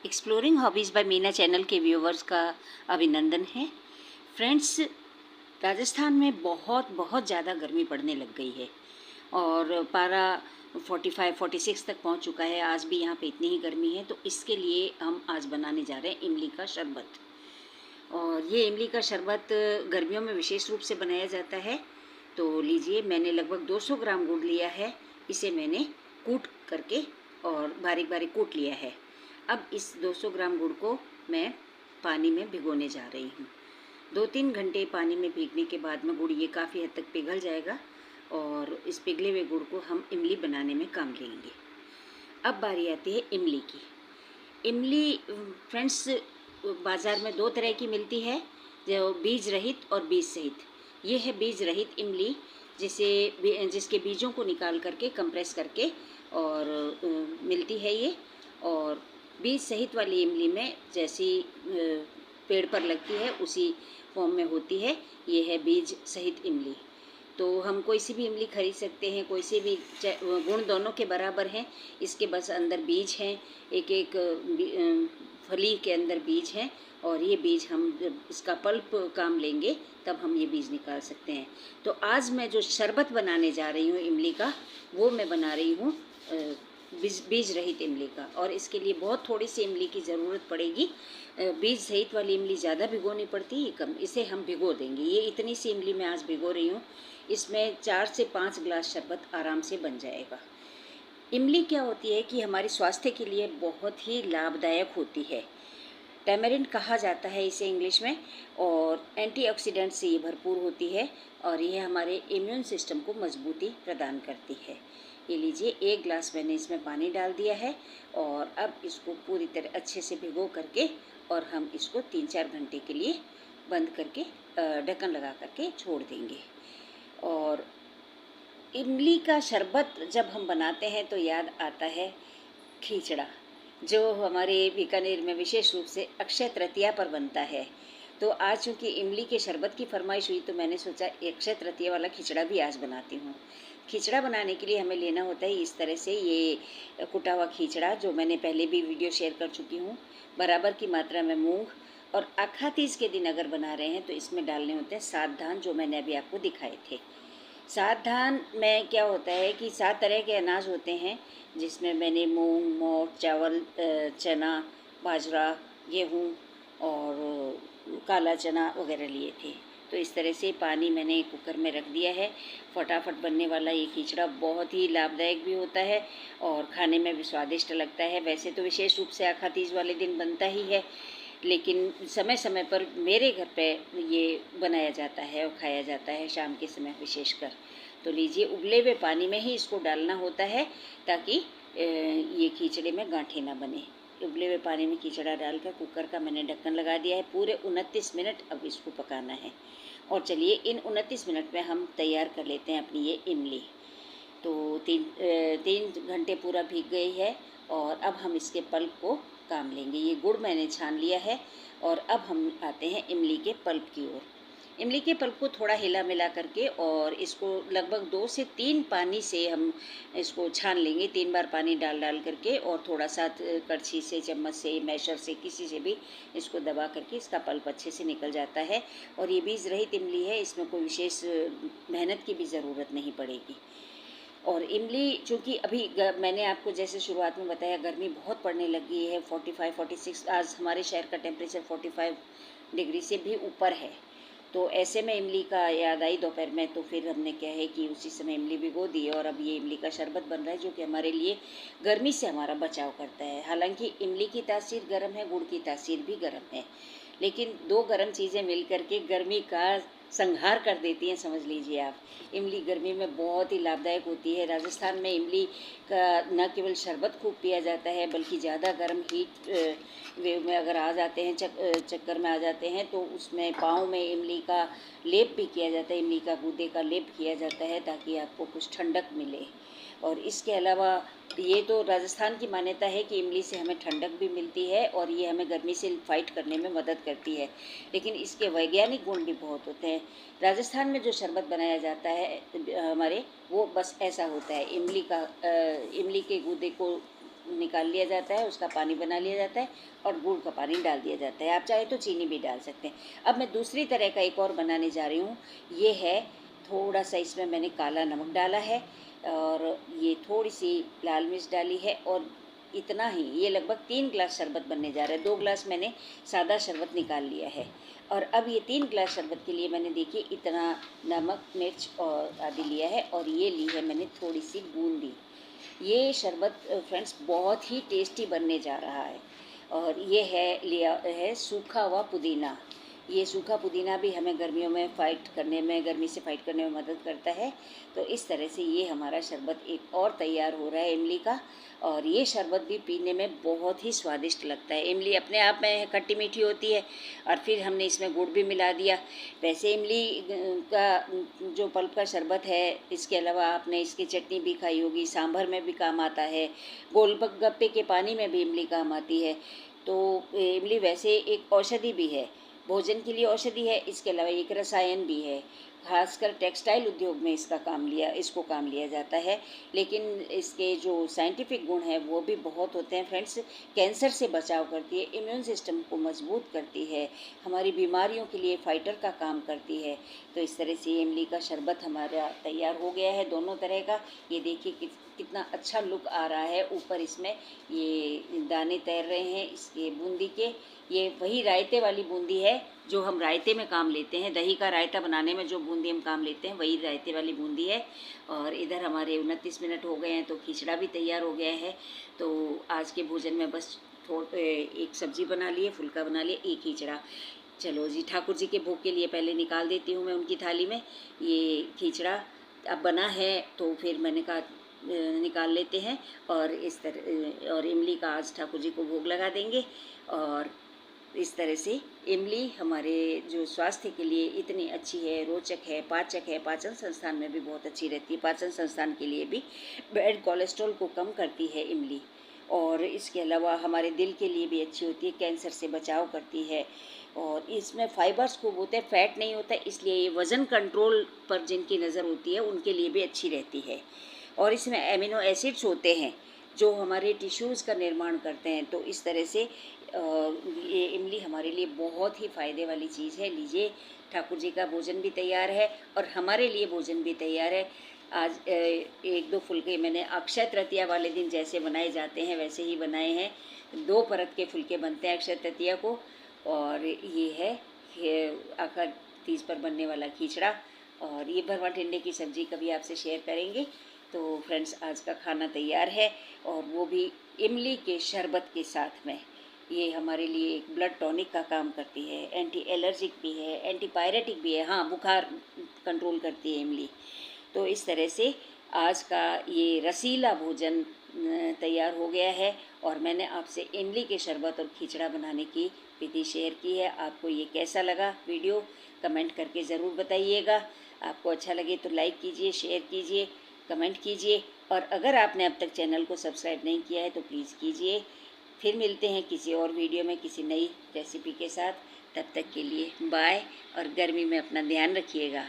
Exploring hobbies by Meena channel के viewers का अभिनंदन है। फ्रेंड्स, राजस्थान में बहुत बहुत ज़्यादा गर्मी पड़ने लग गई है और पारा 45-46 तक पहुंच चुका है। आज भी यहाँ पे इतनी ही गर्मी है, तो इसके लिए हम आज बनाने जा रहे हैं इमली का शरबत। और ये इमली का शरबत गर्मियों में विशेष रूप से बनाया जाता है। तो लीजिए, मैंने लगभग 200 ग्राम गुड़ लिया है। इसे मैंने कूट करके और बारीक बारीक कूट लिया है। अब इस 200 ग्राम गुड़ को मैं पानी में भिगोने जा रही हूँ। 2-3 घंटे पानी में भीगने के बाद में गुड़ ये काफ़ी हद तक पिघल जाएगा और इस पिघले हुए गुड़ को हम इमली बनाने में काम लेंगे। अब बारी आती है इमली की। इमली फ्रेंड्स, बाज़ार में 2 तरह की मिलती है, जो बीज रहित और बीज सहित। ये है बीज रहित इमली, जिसके बीजों को निकाल करके कंप्रेस करके और मिलती है ये। और बीज सहित वाली इमली में जैसी पेड़ पर लगती है उसी फॉर्म में होती है। ये है बीज सहित इमली। तो हम कोई सी भी इमली खरीद सकते हैं, कोई सी भी, गुण दोनों के बराबर हैं। इसके बस अंदर बीज हैं, एक एक फली के अंदर बीज हैं और ये बीज हम जब इसका पल्प काम लेंगे तब हम ये बीज निकाल सकते हैं। तो आज मैं जो शरबत बनाने जा रही हूँ इमली का, वो मैं बना रही हूँ बीज रहित इमली का। और इसके लिए बहुत थोड़ी सी इमली की ज़रूरत पड़ेगी। बीज सहित वाली इमली ज़्यादा भिगोनी पड़ती है, कम। इसे हम भिगो देंगे। ये इतनी सी इमली मैं आज भिगो रही हूँ। इसमें 4 से 5 ग्लास शरबत आराम से बन जाएगा। इमली क्या होती है कि हमारे स्वास्थ्य के लिए बहुत ही लाभदायक होती है। टैमरिंड कहा जाता है इसे इंग्लिश में, और एंटीऑक्सीडेंट से ये भरपूर होती है और ये हमारे इम्यून सिस्टम को मजबूती प्रदान करती है। ये लीजिए, 1 ग्लास मैंने इसमें पानी डाल दिया है और अब इसको पूरी तरह अच्छे से भिगो करके और हम इसको 3-4 घंटे के लिए बंद करके ढक्कन लगा करके छोड़ देंगे। और इमली का शरबत जब हम बनाते हैं तो याद आता है खीचड़ा, जो हमारे बीकानेर में विशेष रूप से अक्षय तृतीया पर बनता है। तो आज चूँकि इमली के शरबत की फरमाइश हुई तो मैंने सोचा अक्षय तृतीया वाला खिचड़ा भी आज बनाती हूँ। खिचड़ा बनाने के लिए हमें लेना होता है इस तरह से ये कुटा हुआ खिचड़ा, जो मैंने पहले भी वीडियो शेयर कर चुकी हूँ। बराबर की मात्रा में मूंग, और अखा तीज के दिन अगर बना रहे हैं तो इसमें डालने होते हैं 7 धान, जो मैंने अभी आपको दिखाए थे। 7 धान में क्या होता है कि 7 तरह के अनाज होते हैं, जिसमें मैंने मूंग, मोठ, चावल, चना, बाजरा, गेहूँ और काला चना वगैरह लिए थे। तो इस तरह से पानी मैंने कुकर में रख दिया है। फटाफट बनने वाला ये खिचड़ा बहुत ही लाभदायक भी होता है और खाने में भी स्वादिष्ट लगता है। वैसे तो विशेष रूप से आखा तीज वाले दिन बनता ही है, लेकिन समय समय पर मेरे घर पे ये बनाया जाता है और खाया जाता है शाम के समय विशेषकर। तो लीजिए, उबले हुए पानी में ही इसको डालना होता है ताकि ये खिचड़े में गांठें ना बने। उबले हुए पानी में खिचड़ा डालकर कुकर का मैंने ढक्कन लगा दिया है। पूरे 29 मिनट अब इसको पकाना है। और चलिए, इन 29 मिनट में हम तैयार कर लेते हैं अपनी ये इमली। तो 3 घंटे पूरा भीग गई है और अब हम इसके पल्प को काम लेंगे। ये गुड़ मैंने छान लिया है और अब हम आते हैं इमली के पल्प की ओर। इमली के पल्प को थोड़ा हिला मिला करके और इसको लगभग 2 से 3 पानी से हम इसको छान लेंगे। 3 बार पानी डाल डाल करके और थोड़ा सा कड़छी से, चम्मच से, मैशर से, किसी से भी इसको दबा करके इसका पल्प अच्छे से निकल जाता है। और ये बीज रहित इमली है, इसमें कोई विशेष मेहनत की भी ज़रूरत नहीं पड़ेगी। और इमली चूँकि अभी मैंने आपको जैसे शुरुआत में बताया, गर्मी बहुत पड़ने लगी है। 45-46, आज हमारे शहर का टेम्परेचर 45 डिग्री से भी ऊपर है। तो ऐसे में इमली का याद आई दोपहर में, तो फिर हमने क्या है कि उसी समय इमली भिगो दी और अब ये इमली का शरबत बन रहा है, जो कि हमारे लिए गर्मी से हमारा बचाव करता है। हालांकि इमली की तासीर गर्म है, गुड़ की तासीर भी गर्म है, लेकिन 2 गर्म चीज़ें मिल करके गर्मी का संहार कर देती हैं, समझ लीजिए आप। इमली गर्मी में बहुत ही लाभदायक होती है। राजस्थान में इमली का न केवल शरबत खूब पिया जाता है, बल्कि ज़्यादा गर्म हीट वेव में अगर आ जाते हैं, चक्कर में आ जाते हैं, तो उसमें पाँव में इमली का लेप भी किया जाता है। इमली का गूदे का लेप किया जाता है ताकि आपको कुछ ठंडक मिले। और इसके अलावा ये तो राजस्थान की मान्यता है कि इमली से हमें ठंडक भी मिलती है और ये हमें गर्मी से फाइट करने में मदद करती है, लेकिन इसके वैज्ञानिक गुण भी बहुत होते हैं। राजस्थान में जो शरबत बनाया जाता है हमारे, वो बस ऐसा होता है, इमली के गूदे को निकाल लिया जाता है, उसका पानी बना लिया जाता है और गुड़ का पानी डाल दिया जाता है। आप चाहे तो चीनी भी डाल सकते हैं। अब मैं दूसरी तरह का एक और बनाने जा रही हूँ। ये है, थोड़ा सा इसमें मैंने काला नमक डाला है और ये थोड़ी सी लाल मिर्च डाली है और इतना ही। ये लगभग 3 ग्लास शरबत बनने जा रहा है। 2 ग्लास मैंने सादा शरबत निकाल लिया है और अब ये 3 ग्लास शरबत के लिए मैंने देखिए इतना नमक, मिर्च और आदि लिया है और ये ली है मैंने थोड़ी सी बूंदी। ये शरबत फ्रेंड्स बहुत ही टेस्टी बनने जा रहा है। और ये है, लिया है सूखा हुआ पुदीना। ये सूखा पुदीना भी हमें गर्मियों में गर्मी से फाइट करने में मदद करता है। तो इस तरह से ये हमारा शरबत एक और तैयार हो रहा है इमली का। और ये शरबत भी पीने में बहुत ही स्वादिष्ट लगता है। इमली अपने आप में खट्टी मीठी होती है और फिर हमने इसमें गुड़ भी मिला दिया। वैसे इमली का जो पल्प का शरबत है, इसके अलावा आपने इसकी चटनी भी खाई होगी, सांभर में भी काम आता है, गोलगप्पे के पानी में भी इमली काम आती है। तो इमली वैसे एक औषधि भी है, भोजन के लिए औषधि है, इसके अलावा एक रसायन भी है। खासकर टेक्सटाइल उद्योग में इसको काम लिया जाता है। लेकिन इसके जो साइंटिफिक गुण हैं वो भी बहुत होते हैं फ्रेंड्स। कैंसर से बचाव करती है, इम्यून सिस्टम को मजबूत करती है, हमारी बीमारियों के लिए फाइटर का काम करती है। तो इस तरह से इमली का शरबत हमारा तैयार हो गया है, दोनों तरह का। ये देखिए कितना अच्छा लुक आ रहा है। ऊपर इसमें ये दाने तैर रहे हैं इसके बूंदी के। ये वही रायते वाली बूंदी है जो हम रायते में काम लेते हैं। दही का रायता बनाने में जो बूंदी हम काम लेते हैं वही रायते वाली बूंदी है। और इधर हमारे 29 मिनट हो गए हैं तो खिचड़ा भी तैयार हो गया है। तो आज के भोजन में बस एक सब्जी बना ली है, फुल्का बना लिया, एक खिचड़ा। चलो जी, ठाकुर जी के भोग के लिए पहले निकाल देती हूँ मैं उनकी थाली में। ये खिचड़ा अब बना है तो फिर मैंने कहा निकाल लेते हैं और इस तरह, और इमली का आज ठाकुर जी को भोग लगा देंगे। और इस तरह से इमली हमारे जो स्वास्थ्य के लिए इतनी अच्छी है, रोचक है, पाचक है, पाचन संस्थान में भी बहुत अच्छी रहती है। पाचन संस्थान के लिए भी बैड कोलेस्ट्रॉल को कम करती है इमली। और इसके अलावा हमारे दिल के लिए भी अच्छी होती है, कैंसर से बचाव करती है। और इसमें फाइबर्स खूब होते हैं, फैट नहीं होता, इसलिए ये वज़न कंट्रोल पर जिनकी नज़र होती है उनके लिए भी अच्छी रहती है। और इसमें एमिनो एसिड्स होते हैं जो हमारे टिश्यूज़ का निर्माण करते हैं। तो इस तरह से ये इमली हमारे लिए बहुत ही फ़ायदे वाली चीज़ है। लीजिए, ठाकुर जी का भोजन भी तैयार है और हमारे लिए भोजन भी तैयार है। आज 1-2 फुलके मैंने अक्षय तृतीया वाले दिन जैसे बनाए जाते हैं वैसे ही बनाए हैं। 2 परत के फुलके बनते हैं अक्षय तृतीया को। और ये है आखिर तीज पर बनने वाला खिचड़ा। और ये भरवा टिंडे की सब्ज़ी कभी आपसे शेयर करेंगे। तो फ्रेंड्स, आज का खाना तैयार है और वो भी इमली के शरबत के साथ में। ये हमारे लिए एक ब्लड टॉनिक का काम करती है, एंटी एलर्जिक भी है, एंटीपायरेटिक भी है। हाँ, बुखार कंट्रोल करती है इमली। तो इस तरह से आज का ये रसीला भोजन तैयार हो गया है और मैंने आपसे इमली के शरबत और खिचड़ा बनाने की विधि शेयर की है। आपको ये कैसा लगा वीडियो, कमेंट करके ज़रूर बताइएगा। आपको अच्छा लगे तो लाइक कीजिए, शेयर कीजिए, कमेंट कीजिए। और अगर आपने अब तक चैनल को सब्सक्राइब नहीं किया है तो प्लीज़ कीजिए। फिर मिलते हैं किसी और वीडियो में किसी नई रेसिपी के साथ। तब तक के लिए बाय और गर्मी में अपना ध्यान रखिएगा।